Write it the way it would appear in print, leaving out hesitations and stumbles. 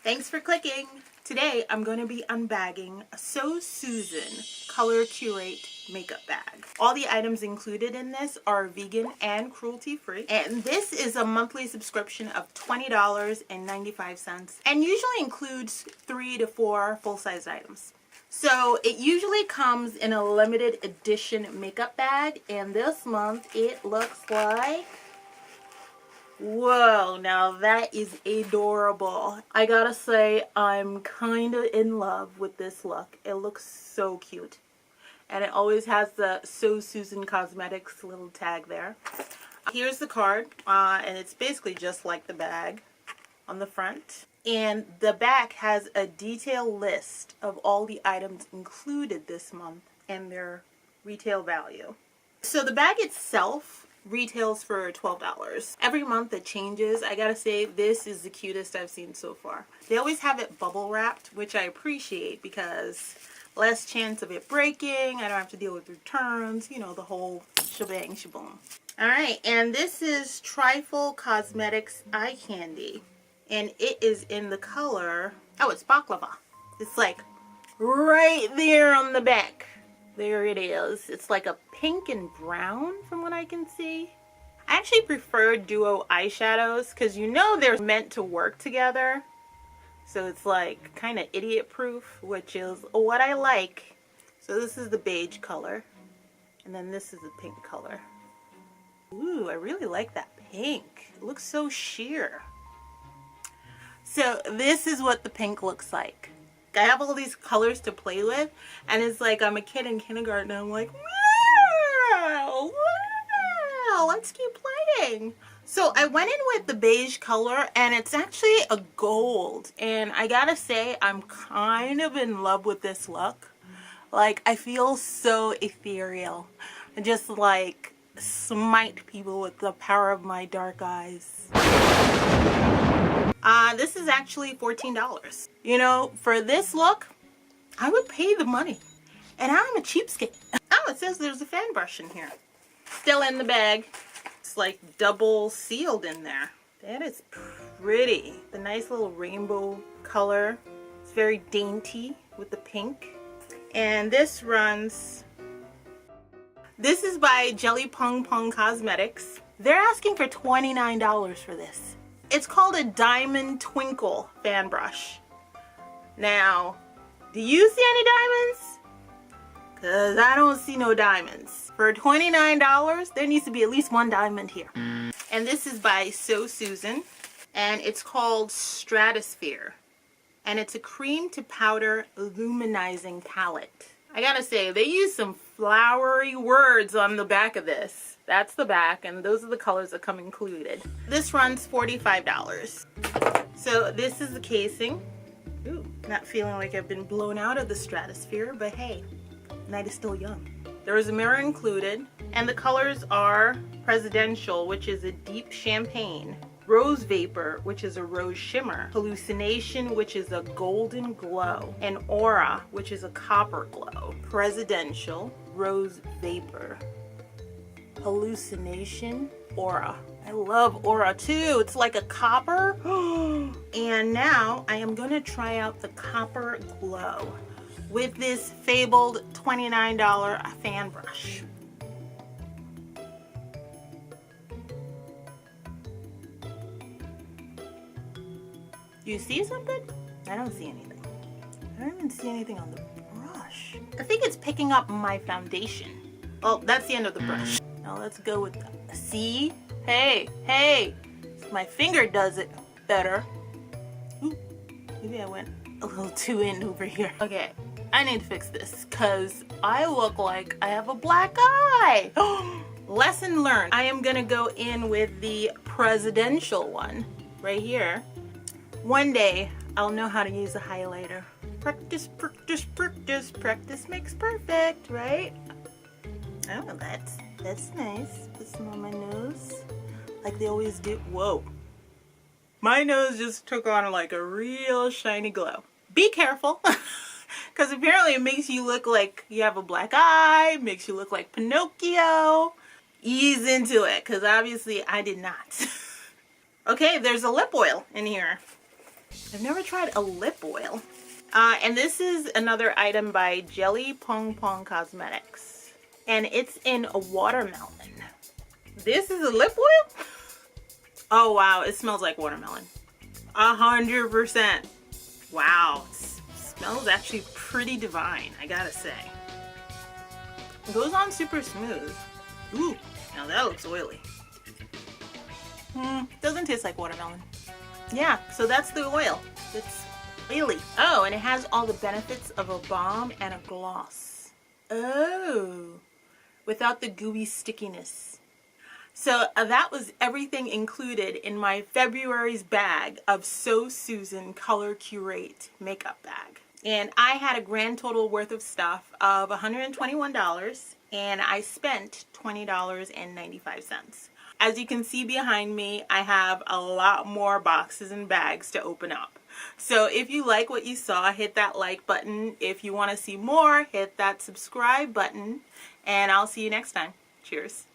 Thanks for clicking. Today I'm going to be unbagging a So Susan Color Curate makeup bag. All the items included in this are vegan and cruelty free. And this is a monthly subscription of $20.95 and usually includes 3 to 4 full-size items. So it usually comes in a limited edition makeup bag, and this month it looks like, whoa, now that is adorable. I gotta say, I'm kind of in love with this look. It looks so cute. And it always has the So Susan Cosmetics little tag there. Here's the card, and it's basically just like the bag on the front. And the back has a detailed list of all the items included this month and their retail value. So the bag itself retails for $12. Every month it changes. I gotta say, this is the cutest I've seen so far. They always have it bubble wrapped, which I appreciate because less chance of it breaking. I don't have to deal with returns, you know, the whole shebang shaboom. Alright, and this is Trifle Cosmetics Eye Candy. And it is in the color, oh, it's baklava. It's like right there on the back. There it is. It's like a pink and brown from what I can see. I actually prefer duo eyeshadows because you know they're meant to work together. So it's like kind of idiot proof, which is what I like. So this is the beige color. And then this is the pink color. Ooh, I really like that pink. It looks so sheer. So this is what the pink looks like. I have all these colors to play with, and it's like I'm a kid in kindergarten and I'm like, wow, wow, let's keep playing. So I went in with the beige color, and it's actually a gold, and I gotta say I'm kind of in love with this look. Like, I feel so ethereal. I just like smite people with the power of my dark eyes. This is actually $14. You know, for this look, I would pay the money. And I'm a cheapskate. Oh, it says there's a fan brush in here. Still in the bag. It's like double sealed in there. That is pretty. The nice little rainbow color. It's very dainty with the pink. And this runs... This is by Pong Cosmetics. They're asking for $29 for this. It's called a Diamond Twinkle fan brush. Now, do you see any diamonds? Because I don't see no diamonds. For $29, there needs to be at least one diamond here. And this is by So Susan, and it's called Stratosphere. And it's a cream to powder luminizing palette. I gotta say, they use some flowery words on the back of this. That's the back, and those are the colors that come included. This runs $45. So this is the casing. Ooh, not feeling like I've been blown out of the stratosphere, but hey, night is still young. There is a mirror included, and the colors are Presidential, which is a deep champagne, Rose Vapor, which is a rose shimmer, Hallucination, which is a golden glow, and Aura, which is a copper glow. Presidential, Rose Vapor, Hallucination, Aura. I love Aura too. It's like a copper. And now I am going to try out the copper glow with this fabled $29 fan brush. Do you see something? I don't see anything. I don't even see anything on the brush. I think it's picking up my foundation. Oh, that's the end of the brush. Now let's go with the, see? Hey, hey, my finger does it better. Ooh, maybe I went a little too in over here. Okay, I need to fix this because I look like I have a black eye. Lesson learned. I am gonna go in with the presidential one right here. One day, I'll know how to use a highlighter. Practice, practice, practice. Practice makes perfect, right? Oh, that's nice. Put some on my nose, like they always do. Whoa. My nose just took on like a real shiny glow. Be careful, because apparently it makes you look like you have a black eye, makes you look like Pinocchio. Ease into it, because obviously I did not. Okay, there's a lip oil in here. I've never tried a lip oil. And this is another item by Jelly Pong Pong Cosmetics. And it's in a watermelon. This is a lip oil? Oh wow, it smells like watermelon. 100%. Wow, it smells actually pretty divine, I gotta say. It goes on super smooth. Ooh, now that looks oily. Doesn't taste like watermelon. Yeah, so that's the oil. It's oily. Oh, and it has all the benefits of a balm and a gloss. Oh, without the gooey stickiness. So that was everything included in my February's bag of So Susan Color Curate makeup bag. And I had a grand total worth of stuff of $121, and I spent $20.95. As you can see behind me, I have a lot more boxes and bags to open up. So if you like what you saw, hit that like button. If you want to see more, hit that subscribe button, and I'll see you next time. Cheers.